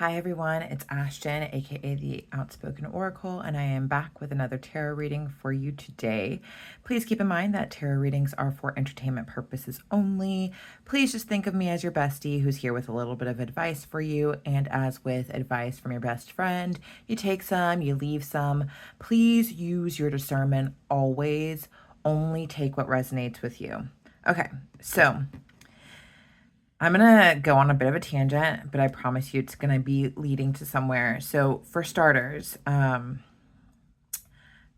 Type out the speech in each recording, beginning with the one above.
Hi everyone, it's Ashton, aka the Outspoken Oracle, and I am back with another tarot reading for you today. Please keep in mind that tarot readings are for entertainment purposes only. Please just think of me as your bestie who's here with a little bit of advice for you, and as with advice from your best friend, you take some, you leave some. Please use your discernment always. Only take what resonates with you. Okay, so I'm going to go on a bit of a tangent, but I promise you it's going to be leading to somewhere. So for starters,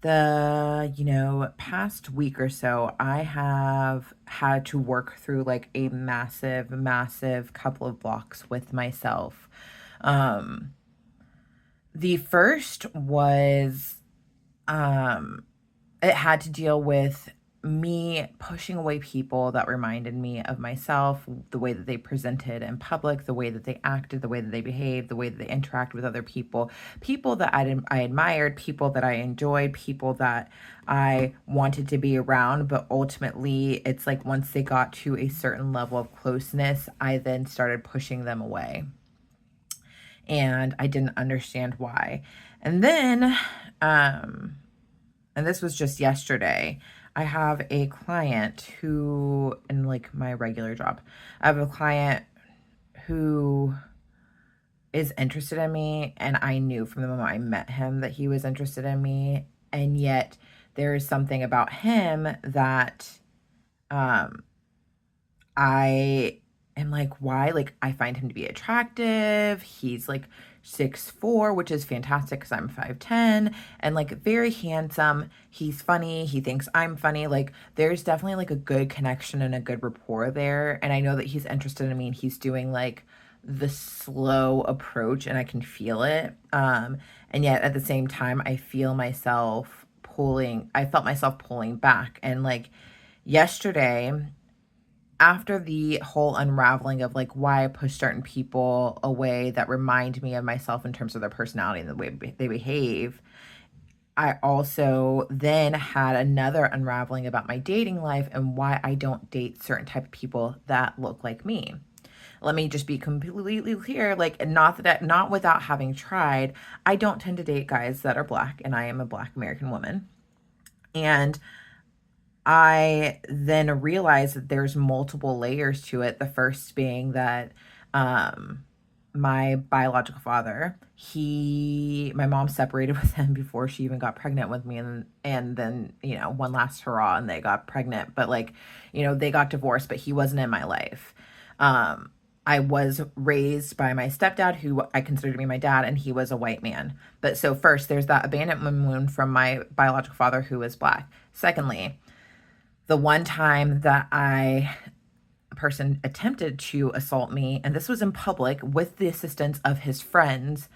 the past week or so, I have had to work through like a massive couple of blocks with myself. The first was, it had to deal with me pushing away people that reminded me of myself, the way that they presented in public, the way that they acted, the way that they behaved, the way that they interact with other people, people that I admired, people that I enjoyed, people that I wanted to be around. But ultimately, it's like once they got to a certain level of closeness, I then started pushing them away. And I didn't understand why. And then, and this was just yesterday, I have a client who, in like my regular job, I have a client who is interested in me, and I knew from the moment I met him that he was interested in me, and yet there is something about him that I am like, why? Like, I find him to be attractive. He's like 6'4", which is fantastic because I'm 5'10", and like very handsome. He's funny. He thinks I'm funny. Like, there's definitely like a good connection and a good rapport there. And I know that he's interested in me, and he's doing like the slow approach, and I can feel it. And yet at the same time, I felt myself pulling back. And like yesterday, after the whole unraveling of like why I push certain people away that remind me of myself in terms of their personality and the way they behave, I also then had another unraveling about my dating life and why I don't date certain type of people that look like me. Let me just be completely clear, like not without having tried, I don't tend to date guys that are Black, and I am a Black American woman. And I then realized that there's multiple layers to it. The first being that my biological father, my mom separated with him before she even got pregnant with me, and then, one last hurrah and they got pregnant, but like, they got divorced, but he wasn't in my life. I was raised by my stepdad, who I consider to be my dad, and he was a white man. But so first, there's that abandonment wound from my biological father, who was Black. Secondly, the one time that a person attempted to assault me, and this was in public with the assistance of his friends,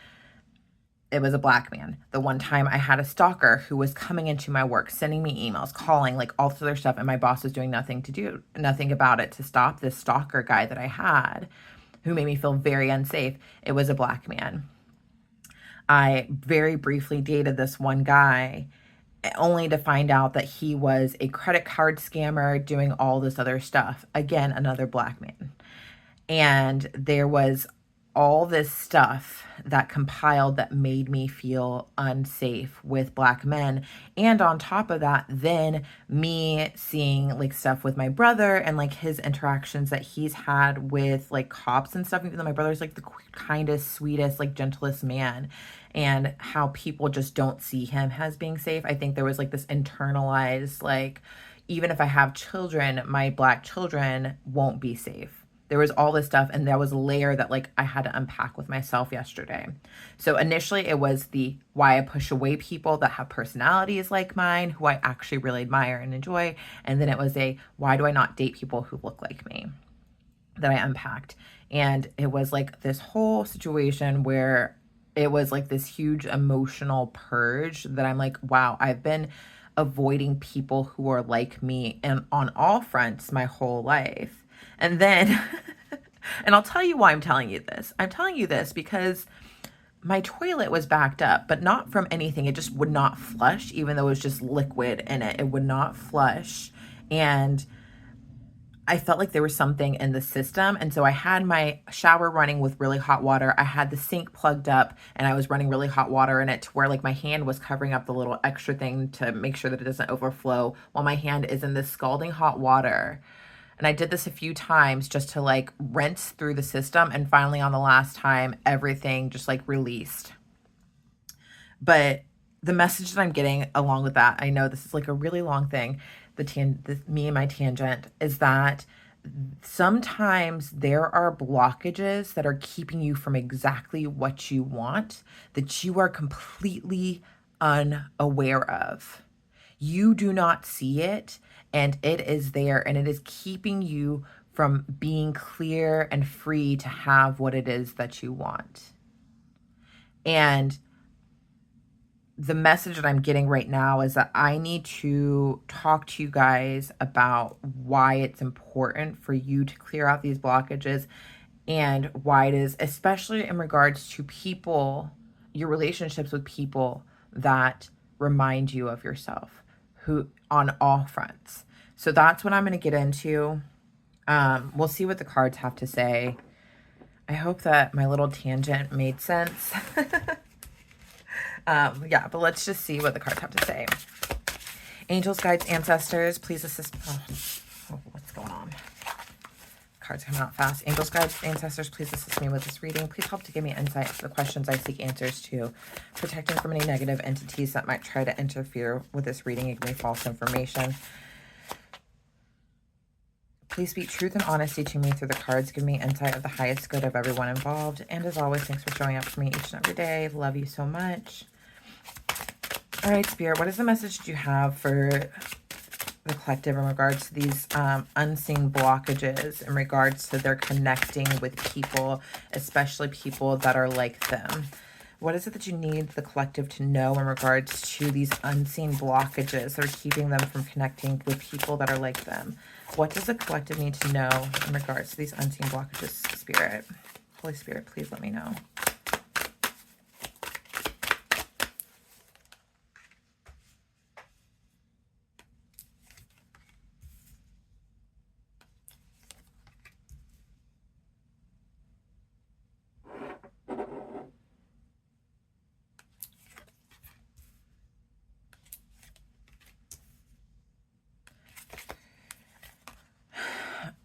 it was a Black man. The one time I had a stalker who was coming into my work, sending me emails, calling, like all this other stuff, and my boss was doing nothing about it to stop this stalker guy that I had, who made me feel very unsafe. It was a Black man. I very briefly dated this one guy, only to find out that he was a credit card scammer doing all this other stuff. Again, another Black man. And there was all this stuff that compiled that made me feel unsafe with Black men. And on top of that, then me seeing like stuff with my brother and like his interactions that he's had with like cops and stuff, even though my brother's like the kindest, sweetest, like gentlest man, and how people just don't see him as being safe. I think there was like this internalized, like, even if I have children, my Black children won't be safe. There was all this stuff, and there was a layer that like I had to unpack with myself yesterday. So initially it was the why I push away people that have personalities like mine, who I actually really admire and enjoy. And then it was a why do I not date people who look like me, that I unpacked. And it was like this whole situation where it was like this huge emotional purge that I'm like, wow, I've been avoiding people who are like me and on all fronts my whole life. And then, and I'll tell you why I'm telling you this. I'm telling you this because my toilet was backed up, but not from anything. It just would not flush, even though it was just liquid in it. It would not flush. And I felt like there was something in the system. And so I had my shower running with really hot water. I had the sink plugged up and I was running really hot water in it to where like my hand was covering up the little extra thing to make sure that it doesn't overflow while my hand is in this scalding hot water. And I did this a few times just to like rinse through the system. And finally on the last time, everything just like released. But the message that I'm getting along with that, I know this is like a really long thing, me and my tangent, is that sometimes there are blockages that are keeping you from exactly what you want that you are completely unaware of. You do not see it, and it is there, and it is keeping you from being clear and free to have what it is that you want. And the message that I'm getting right now is that I need to talk to you guys about why it's important for you to clear out these blockages and why it is, especially in regards to people, your relationships with people that remind you of yourself, who on all fronts. So that's what I'm going to get into. We'll see what the cards have to say. I hope that my little tangent made sense. Yeah, but let's just see what the cards have to say. Angels, guides, ancestors, please assist. Oh, what's going on? Cards coming out fast. Angels, guides, ancestors, please assist me with this reading. Please help to give me insight to the questions I seek answers to. Protect me from any negative entities that might try to interfere with this reading and give me false information. Please speak truth and honesty to me through the cards. Give me insight of the highest good of everyone involved. And as always, thanks for showing up for me each and every day. Love you so much. All right, Spirit, what is the message you have for the collective in regards to these unseen blockages in regards to their connecting with people, especially people that are like them? What is it that you need the collective to know in regards to these unseen blockages that are keeping them from connecting with people that are like them? What does the collective need to know in regards to these unseen blockages, Spirit? Holy Spirit, please let me know.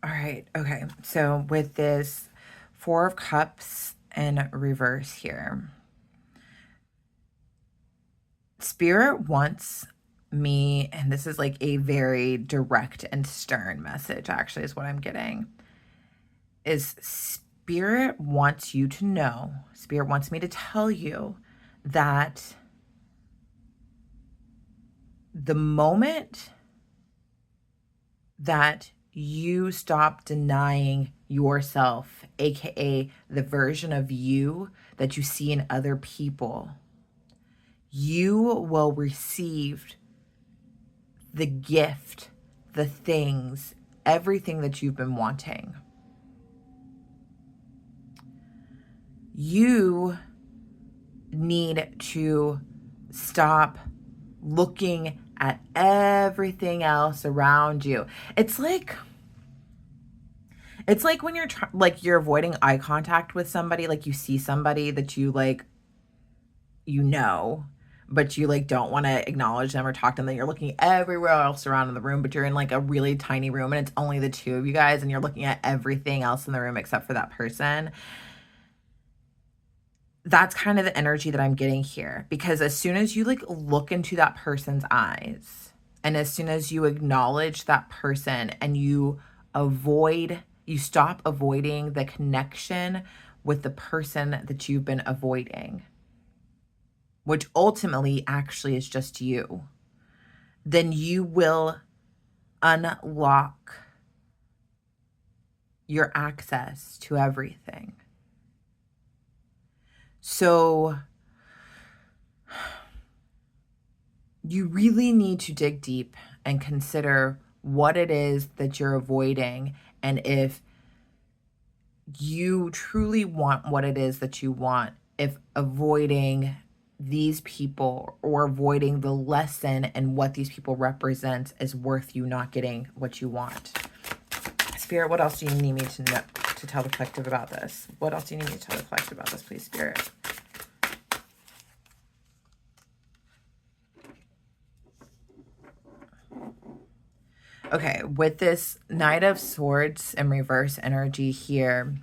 All right, okay, so with this Four of Cups in reverse here, Spirit wants me, and this is like a very direct and stern message, actually, is what I'm getting, is Spirit wants you to know, Spirit wants me to tell you that the moment that you stop denying yourself, aka the version of you that you see in other people, you will receive the gift, the things, everything that you've been wanting. You need to stop looking at everything else around you. It's like when you're avoiding eye contact with somebody, like you see somebody that you like, but you like don't want to acknowledge them or talk to them. Then you're looking everywhere else around in the room, but you're in like a really tiny room and it's only the two of you guys and you're looking at everything else in the room except for that person. That's kind of the energy that I'm getting here, because as soon as you like look into that person's eyes and as soon as you acknowledge that person and you stop avoiding the connection with the person that you've been avoiding, which ultimately actually is just you, then you will unlock your access to everything. So you really need to dig deep and consider what it is that you're avoiding, and if you truly want what it is that you want, if avoiding these people or avoiding the lesson and what these people represent is worth you not getting what you want. Spirit, what else do you need me to know, to tell the collective about this? What else do you need me to tell the collective about this, please, Spirit? Okay, with this Knight of Swords and reverse energy here,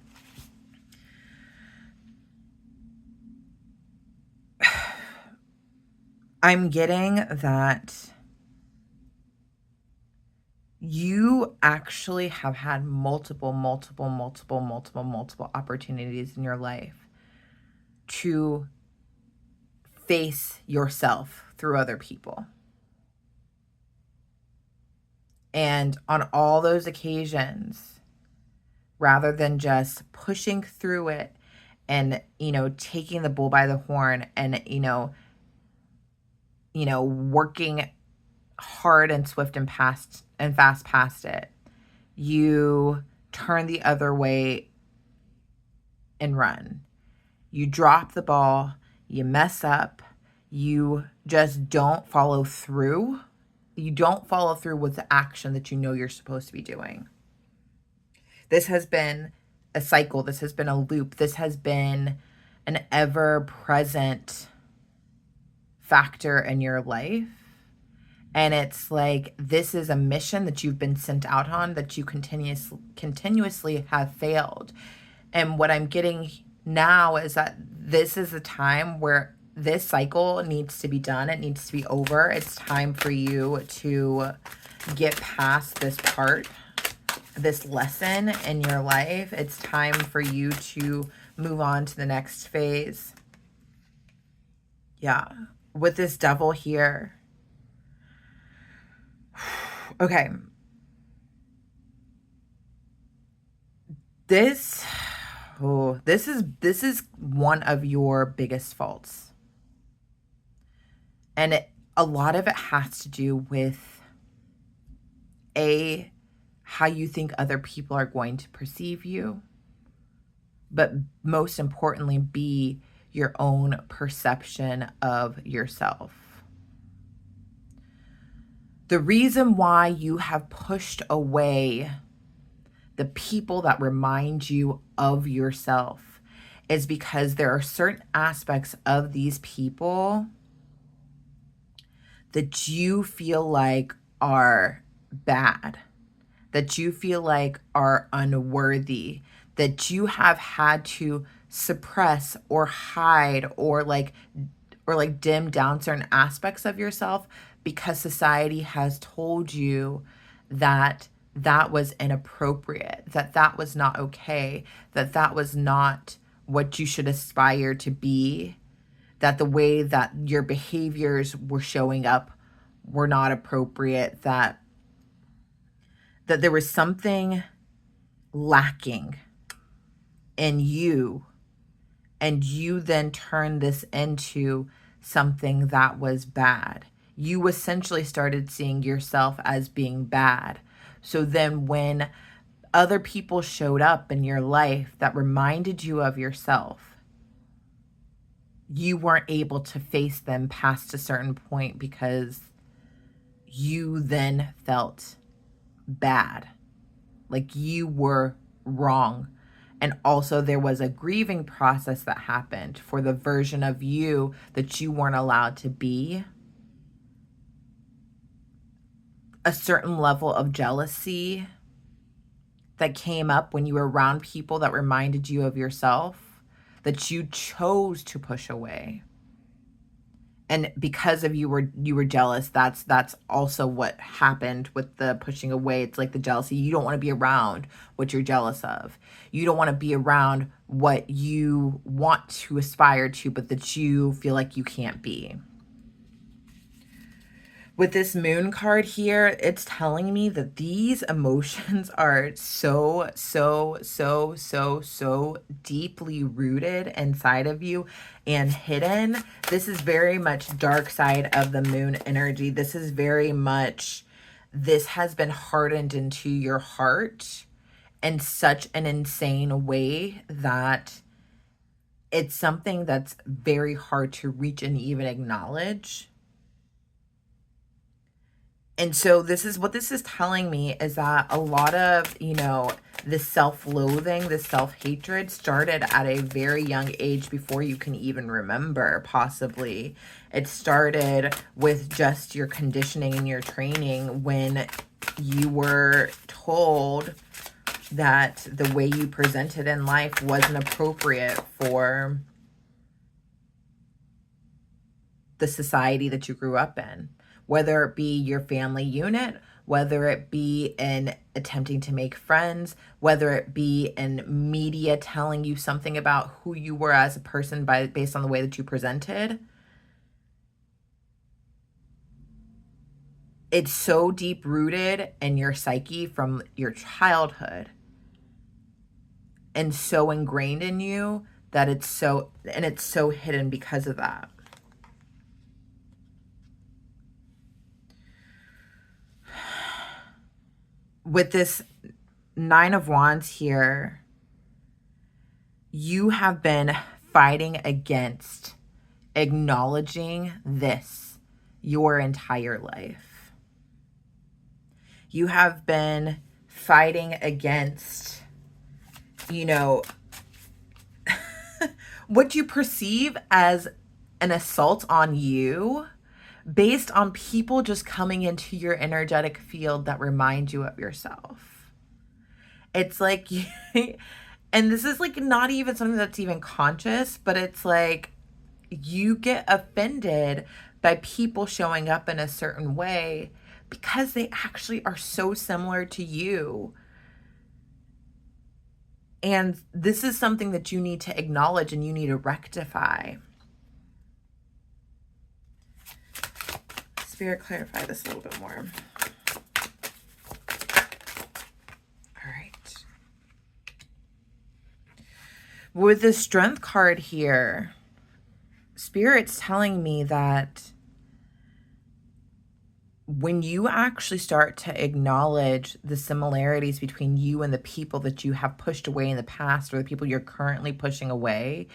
I'm getting that you actually have had multiple opportunities in your life to face yourself through other people. And on all those occasions, rather than just pushing through it and, taking the bull by the horn and, working hard and swift and fast past it, you turn the other way and run. You drop the ball, you mess up, you just don't follow through. You don't follow through with the action that you know you're supposed to be doing. This has been a cycle. This has been a loop. This has been an ever-present factor in your life. And it's like, this is a mission that you've been sent out on that you continuously have failed. And what I'm getting now is that this is a time where this cycle needs to be done. It needs to be over. It's time for you to get past this part, this lesson in your life. It's time for you to move on to the next phase. Yeah. With this Devil here. Okay. This is one of your biggest faults. And a lot of it has to do with how you think other people are going to perceive you, but most importantly, B, your own perception of yourself. The reason why you have pushed away the people that remind you of yourself is because there are certain aspects of these people that you feel like are bad, that you feel like are unworthy, that you have had to suppress or hide or dim down certain aspects of yourself because society has told you that that was inappropriate, that that was not okay, that that was not what you should aspire to be, that the way that your behaviors were showing up were not appropriate, that there was something lacking in you, and you then turned this into something that was bad. You essentially started seeing yourself as being bad. So then when other people showed up in your life that reminded you of yourself, you weren't able to face them past a certain point because you then felt bad, like you were wrong. And also there was a grieving process that happened for the version of you that you weren't allowed to be. A certain level of jealousy that came up when you were around people that reminded you of yourself, that you chose to push away. And because of you were jealous, that's also what happened with the pushing away. It's like the jealousy. You don't want to be around what you're jealous of. You don't want to be around what you want to aspire to, but that you feel like you can't be. With this Moon card here, it's telling me that these emotions are so deeply rooted inside of you and hidden. This is very much dark side of the Moon energy. This is very much, this has been hardened into your heart in such an insane way that it's something that's very hard to reach and even acknowledge. And so this is telling me is that a lot of, this self-loathing, this self-hatred started at a very young age before you can even remember, possibly. It started with just your conditioning and your training when you were told that the way you presented in life wasn't appropriate for the society that you grew up in, whether it be your family unit, whether it be in attempting to make friends, whether it be in media telling you something about who you were as a person based on the way that you presented. It's so deep rooted in your psyche from your childhood and so ingrained in you that it's so hidden because of that. With this 9 of Wands here, you have been fighting against acknowledging this your entire life. You have been fighting against, what you perceive as an assault on you based on people just coming into your energetic field that remind you of yourself. It's like, and this is like not even something that's even conscious, but it's like you get offended by people showing up in a certain way because they actually are so similar to you. And this is something that you need to acknowledge and you need to rectify. Spirit, clarify this a little bit more. All right. With the Strength card here, Spirit's telling me that when you actually start to acknowledge the similarities between you and the people that you have pushed away in the past or the people you're currently pushing away,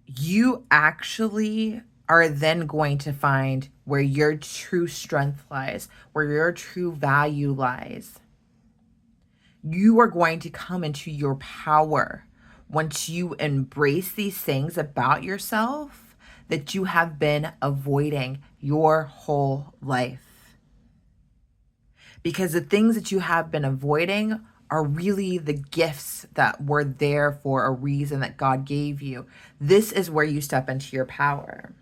you actually are then going to find where your true strength lies, where your true value lies. You are going to come into your power once you embrace these things about yourself that you have been avoiding your whole life. Because the things that you have been avoiding are really the gifts that were there for a reason that God gave you. This is where you step into your power.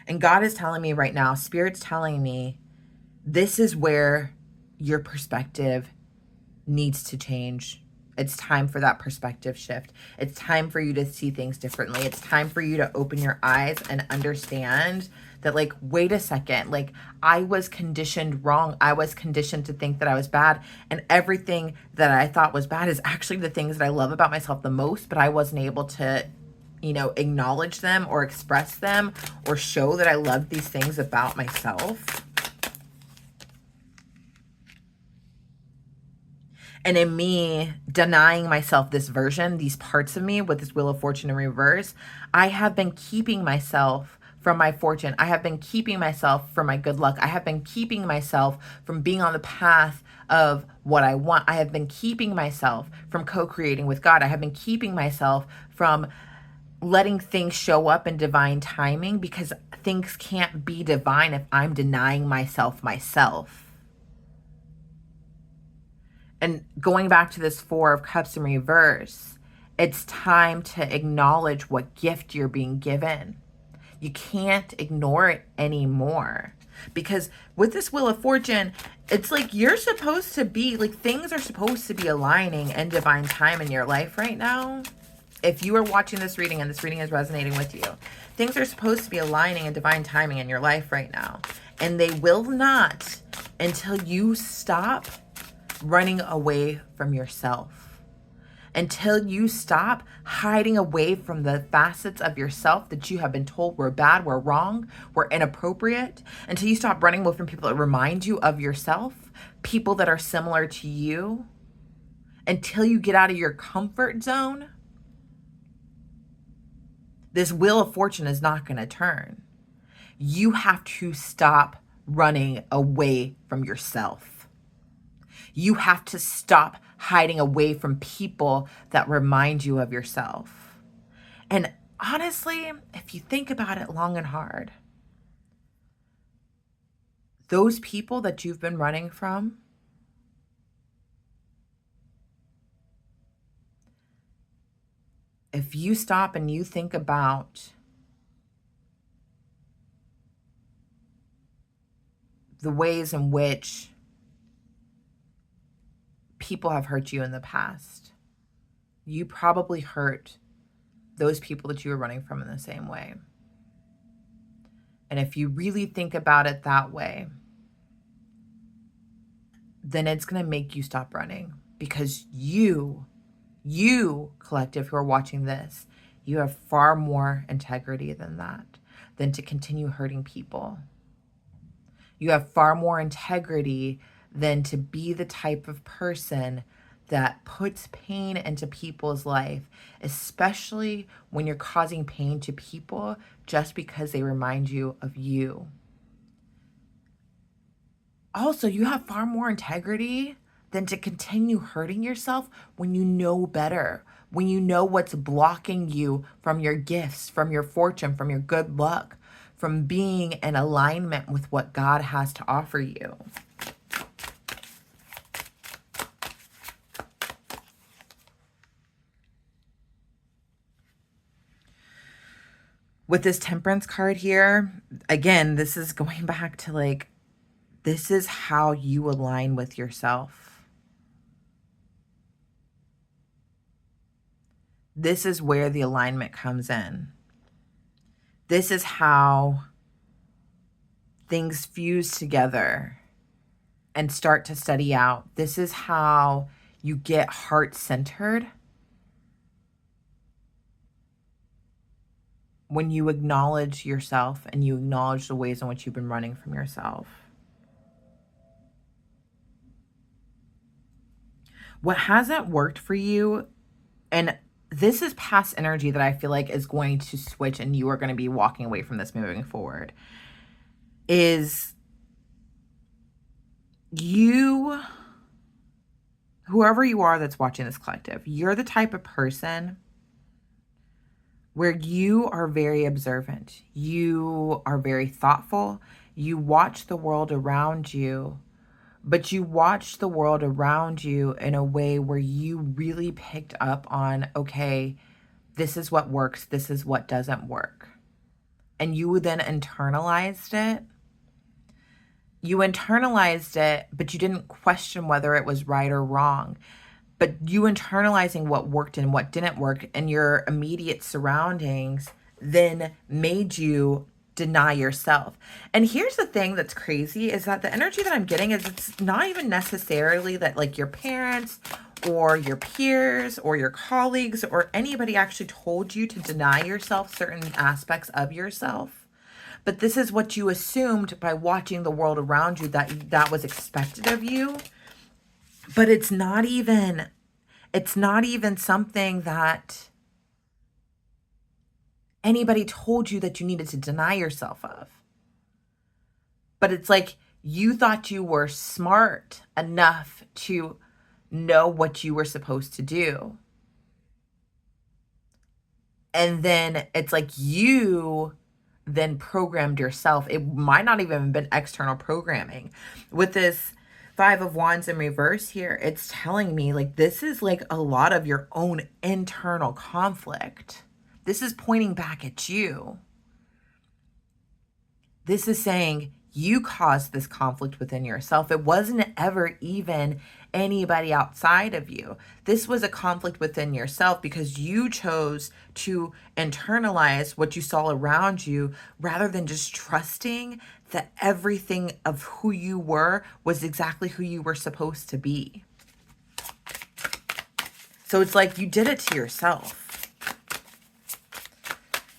And God is telling me right now, Spirit's telling me, this is where your perspective needs to change. It's time for that perspective shift. It's time for you to see things differently. It's time for you to open your eyes and understand that, like, wait a second, like, I was conditioned wrong. I was conditioned to think that I was bad. And everything that I thought was bad is actually the things that I love about myself the most, but I wasn't able to, acknowledge them or express them or show that I love these things about myself. And in me denying myself this version, these parts of me with this Wheel of Fortune in reverse, I have been keeping myself from my fortune. I have been keeping myself from my good luck. I have been keeping myself from being on the path of what I want. I have been keeping myself from co-creating with God. I have been keeping myself from letting things show up in divine timing because things can't be divine if I'm denying myself. And going back to this 4 of Cups in reverse, it's time to acknowledge what gift you're being given. You can't ignore it anymore. Because with this Wheel of Fortune, it's like you're supposed to be, like, things are supposed to be aligning in divine time in your life right now. If you are watching this reading and this reading is resonating with you, things are supposed to be aligning in divine timing in your life right now. And they will not until you stop running away from yourself, until you stop hiding away from the facets of yourself that you have been told were bad, were wrong, were inappropriate, until you stop running away from people that remind you of yourself, people that are similar to you, until you get out of your comfort zone, this Wheel of Fortune is not going to turn. You have to stop running away from yourself. You have to stop hiding away from people that remind you of yourself. And honestly, if you think about it long and hard, those people that you've been running from, if you stop and you think about the ways in which people have hurt you in the past, you probably hurt those people that you were running from in the same way. And if you really think about it that way, then it's going to make you stop running, because you collective who are watching this, you have far more integrity than that, than to continue hurting people. You have far more integrity than to be the type of person that puts pain into people's life, especially when you're causing pain to people just because they remind you of you. Also, you have far more integrity than to continue hurting yourself when you know better, when you know what's blocking you from your gifts, from your fortune, from your good luck, from being in alignment with what God has to offer you. With this Temperance card here, again, this is going back to like, this is how you align with yourself. This is where the alignment comes in. This is how things fuse together and start to study out. This is how you get heart-centered when you acknowledge yourself and you acknowledge the ways in which you've been running from yourself. What hasn't worked for you, and this is past energy that I feel like is going to switch and you are going to be walking away from this moving forward, is you, whoever you are that's watching this collective, you're the type of person where you are very observant. You are very thoughtful. You watch the world around you, but you watch the world around you in a way where you really picked up on, okay, this is what works, this is what doesn't work. And you then internalized it. You internalized it, but you didn't question whether it was right or wrong. But you internalizing what worked and what didn't work and your immediate surroundings then made you deny yourself. And here's the thing that's crazy is that the energy that I'm getting is it's not even necessarily that like your parents or your peers or your colleagues or anybody actually told you to deny yourself certain aspects of yourself. But this is what you assumed by watching the world around you that was expected of you. But it's not even something that anybody told you that you needed to deny yourself of. But it's like you thought you were smart enough to know what you were supposed to do. And then it's like you then programmed yourself. It might not even have been external programming. With this Five of Wands in reverse here, it's telling me like this is like a lot of your own internal conflict. This is pointing back at you. This is saying you caused this conflict within yourself. It wasn't ever even anybody outside of you. This was a conflict within yourself because you chose to internalize what you saw around you rather than just trusting that everything of who you were was exactly who you were supposed to be. So it's like you did it to yourself.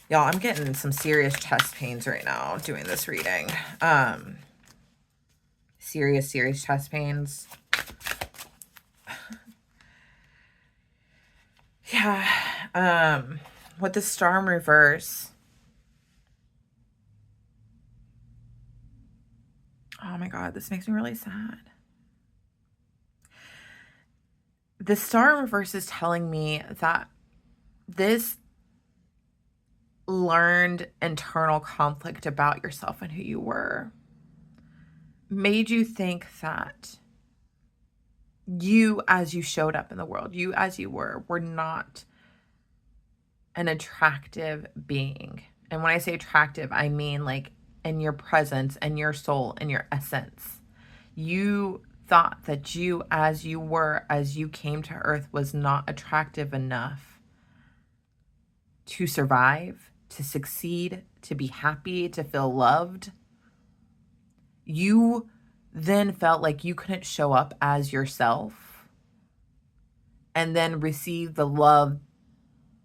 Y'all, I'm getting some serious chest pains right now doing this reading. Serious chest pains. Yeah. With the Star in reverse, Oh my God, this makes me really sad. The star in reverse is telling me that this learned internal conflict about yourself and who you were made you think that you, as you showed up in the world, you as you were not an attractive being. And when I say attractive, I mean like in your presence and your soul and your essence. You thought that you, as you were, as you came to earth, was not attractive enough to survive, to succeed, to be happy, to feel loved. You then felt like you couldn't show up as yourself and then receive the love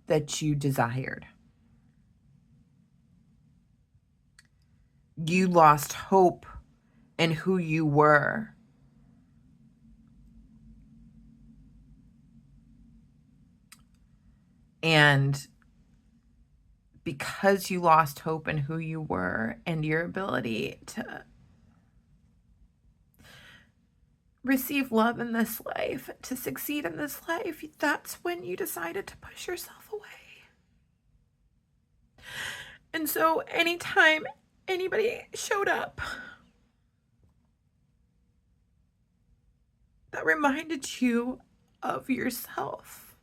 that you desired. You lost hope in who you were. And because you lost hope in who you were and your ability to receive love in this life, to succeed in this life, that's when you decided to push yourself away. And so anytime anybody showed up that reminded you of yourself,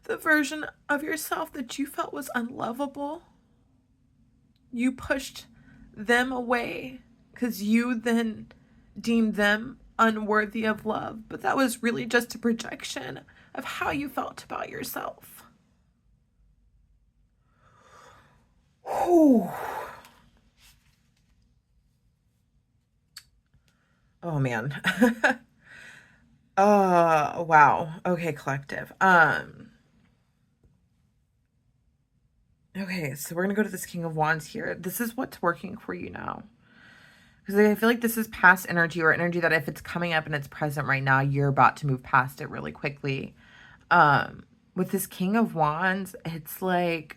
the version of yourself that you felt was unlovable, you pushed them away because you then deemed them unworthy of love. But that was really just a projection of how you felt about yourself. Whew. Oh man. Wow. Okay, collective. Okay, so we're gonna go to this King of Wands here. This is what's working for you now. Because I feel like this is past energy, or energy that if it's coming up and it's present right now, you're about to move past it really quickly. With this King of Wands, it's like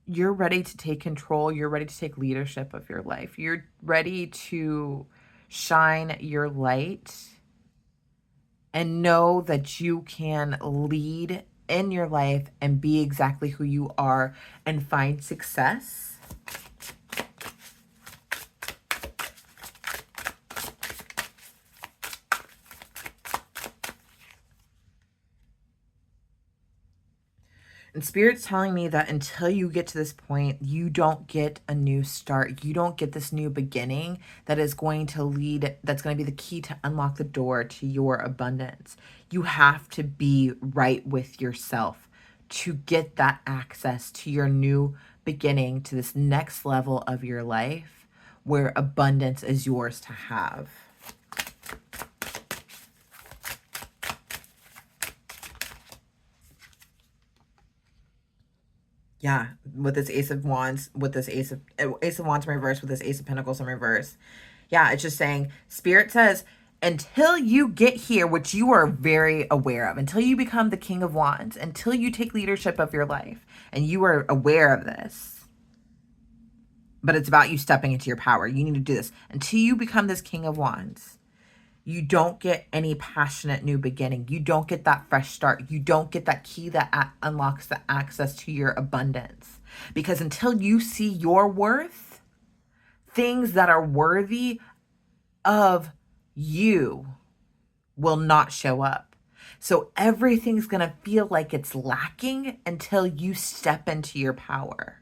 you're ready to take control. You're ready to take leadership of your life. You're ready to shine your light and know that you can lead in your life and be exactly who you are and find success. And Spirit's telling me that until you get to this point, you don't get a new start. You don't get this new beginning that is going to lead, that's going to be the key to unlock the door to your abundance. You have to be right with yourself to get that access to your new beginning, to this next level of your life where abundance is yours to have. Yeah, with this Ace of Wands, with this Ace of Wands in reverse, with this Ace of Pentacles in reverse. Yeah, it's just saying, Spirit says, until you get here, which you are very aware of, until you become the King of Wands, until you take leadership of your life, and you are aware of this, but it's about you stepping into your power. You need to do this. Until you become this King of Wands, you don't get any passionate new beginning. You don't get that fresh start. You don't get that key that unlocks the access to your abundance. Because until you see your worth, things that are worthy of you will not show up. So everything's going to feel like it's lacking until you step into your power.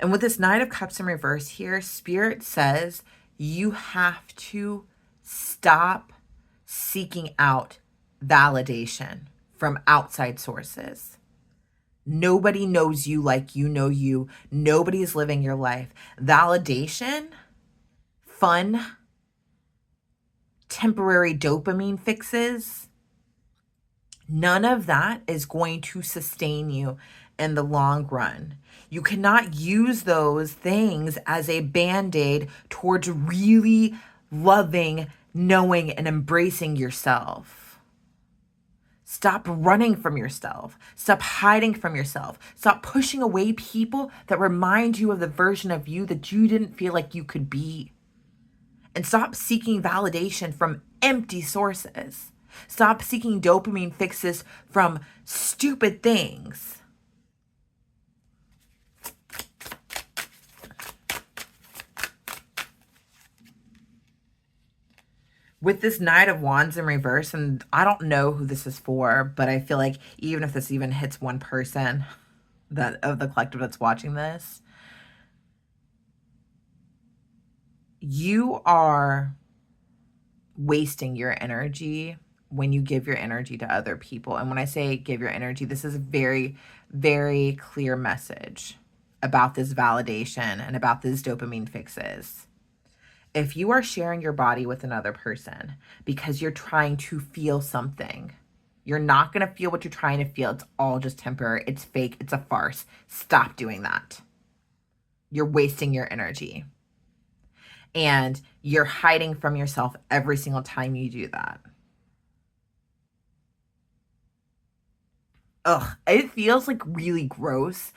And with this Knight of Cups in reverse here, Spirit says you have to stop seeking out validation from outside sources. Nobody knows you like you know you. Nobody is living your life. Validation, fun, temporary dopamine fixes, none of that is going to sustain you in the long run. You cannot use those things as a band-aid towards really loving, knowing, and embracing yourself. Stop running from yourself. Stop hiding from yourself. Stop pushing away people that remind you of the version of you that you didn't feel like you could be. And stop seeking validation from empty sources. Stop seeking dopamine fixes from stupid things. With this Knight of Wands in reverse, and I don't know who this is for, but I feel like even if this even hits one person that of the collective that's watching this, you are wasting your energy when you give your energy to other people. And when I say give your energy, this is a very, very clear message about this validation and about these dopamine fixes. If you are sharing your body with another person because you're trying to feel something, you're not going to feel what you're trying to feel. It's all just temporary. It's fake. It's a farce. Stop doing that. You're wasting your energy. And you're hiding from yourself every single time you do that. Ugh, it feels like really gross.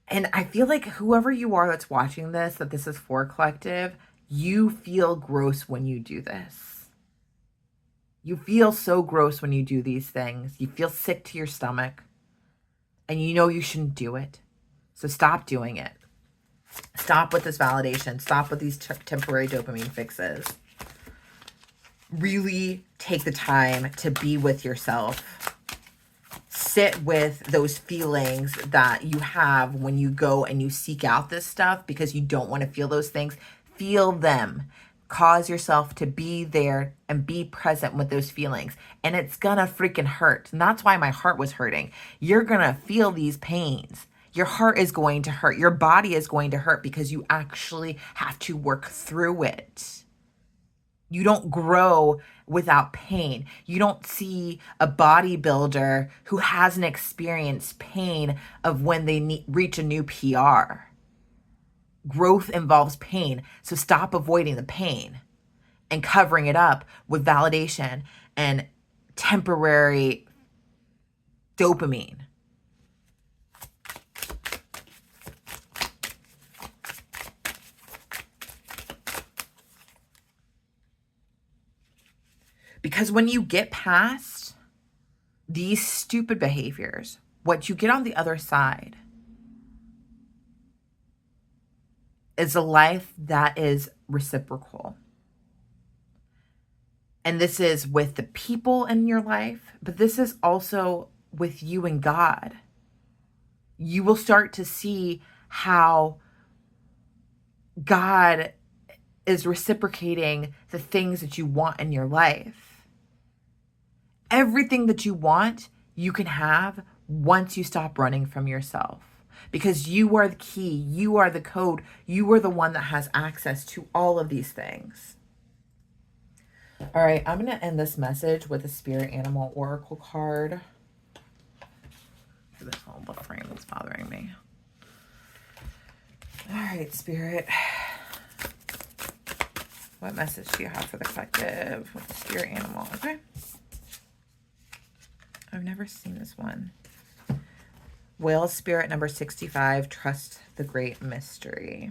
And I feel like whoever you are that's watching this, that this is for collective, you feel gross when you do this. You feel so gross when you do these things. You feel sick to your stomach. And you know you shouldn't do it. So stop doing it. Stop with this validation. Stop with these temporary dopamine fixes. Really take the time to be with yourself. Sit with those feelings that you have when you go and you seek out this stuff because you don't want to feel those things. Feel them. Cause yourself to be there and be present with those feelings. And it's gonna freaking hurt. And that's why my heart was hurting. You're gonna feel these pains. Your heart is going to hurt. Your body is going to hurt because you actually have to work through it. You don't grow without pain. You don't see a bodybuilder who hasn't experienced pain of when they reach a new PR. Growth involves pain. So stop avoiding the pain and covering it up with validation and temporary dopamine. Because when you get past these stupid behaviors, what you get on the other side is a life that is reciprocal. And this is with the people in your life, but this is also with you and God. You will start to see how God is reciprocating the things that you want in your life. Everything that you want, you can have once you stop running from yourself. Because you are the key, you are the code, you are the one that has access to all of these things. All right, I'm going to end this message with a spirit animal oracle card. This whole frame is bothering me. All right, spirit. What message do you have for the collective with the spirit animal? Okay. I've never seen this one. Whale spirit number 65, trust the great mystery.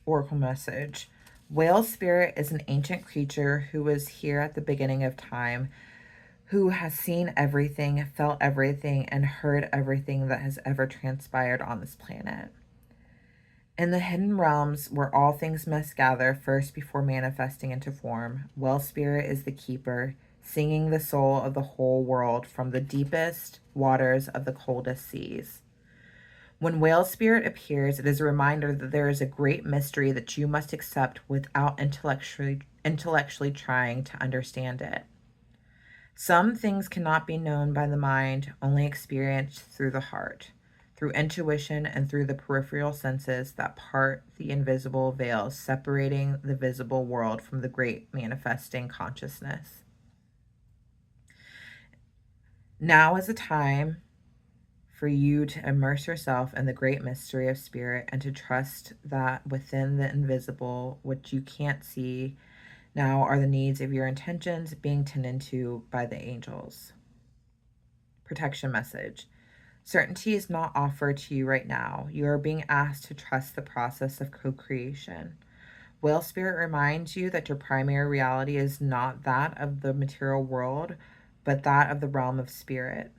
Oracle message. Whale spirit is an ancient creature who was here at the beginning of time, who has seen everything, felt everything, and heard everything that has ever transpired on this planet. In the hidden realms where all things must gather first before manifesting into form, Whale spirit is the keeper, singing the soul of the whole world from the deepest waters of the coldest seas. When whale spirit appears, it is a reminder that there is a great mystery that you must accept without intellectually trying to understand it. Some things cannot be known by the mind, only experienced through the heart, through intuition and through the peripheral senses that part the invisible veils separating the visible world from the great manifesting consciousness. Now is the time for you to immerse yourself in the great mystery of spirit and to trust that within the invisible, which you can't see, Now are the needs of your intentions being tended to by the angels. Protection message. Certainty is not offered to you right now. You are being asked to trust the process of co-creation. Whale Spirit reminds you that your primary reality is not that of the material world, but that of the realm of spirit,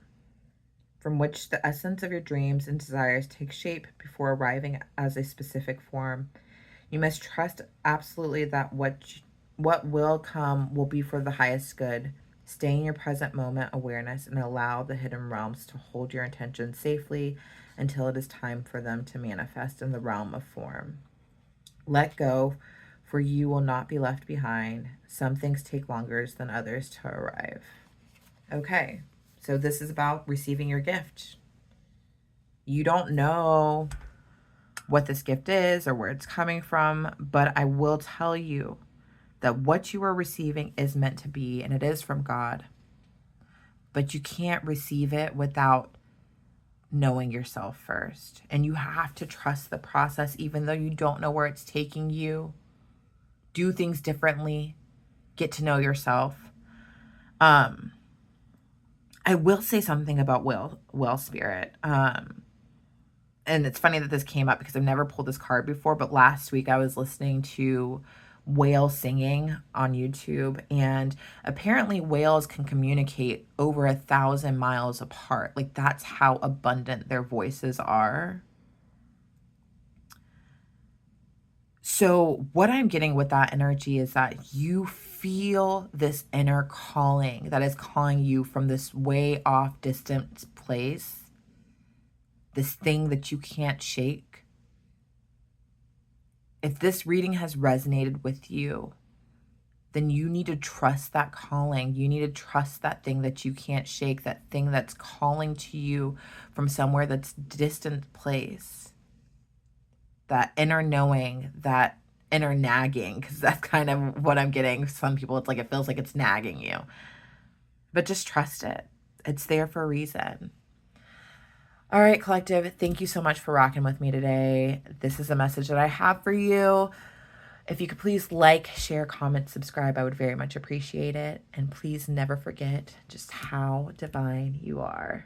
from which the essence of your dreams and desires take shape before arriving as a specific form. You must trust absolutely that what will come will be for the highest good. Stay in your present moment awareness and allow the hidden realms to hold your intentions safely until it is time for them to manifest in the realm of form. Let go, for you will not be left behind. Some things take longer than others to arrive. Okay, so this is about receiving your gift. You don't know what this gift is or where it's coming from, but I will tell you that what you are receiving is meant to be, and it is from God. But you can't receive it without knowing yourself first. And you have to trust the process, even though you don't know where it's taking you. Do things differently. Get to know yourself. I will say something about Whale Spirit. And it's funny that this came up because I've never pulled this card before, but last week I was listening to whale singing on YouTube, and apparently whales can communicate over 1,000 miles apart. Like, that's how abundant their voices are. So what I'm getting with that energy is that you feel this inner calling that is calling you from this way off distant place, this thing that you can't shake. If this reading has resonated with you, then you need to trust that calling. You need to trust that thing that you can't shake, that thing that's calling to you from somewhere that's distant place. That inner knowing, that inner nagging, because that's kind of what I'm getting. Some people, it's like it feels like it's nagging you. But just trust it. It's there for a reason. All right, collective, thank you so much for rocking with me today. This is a message that I have for you. If you could please like, share, comment, subscribe, I would very much appreciate it. And please never forget just how divine you are.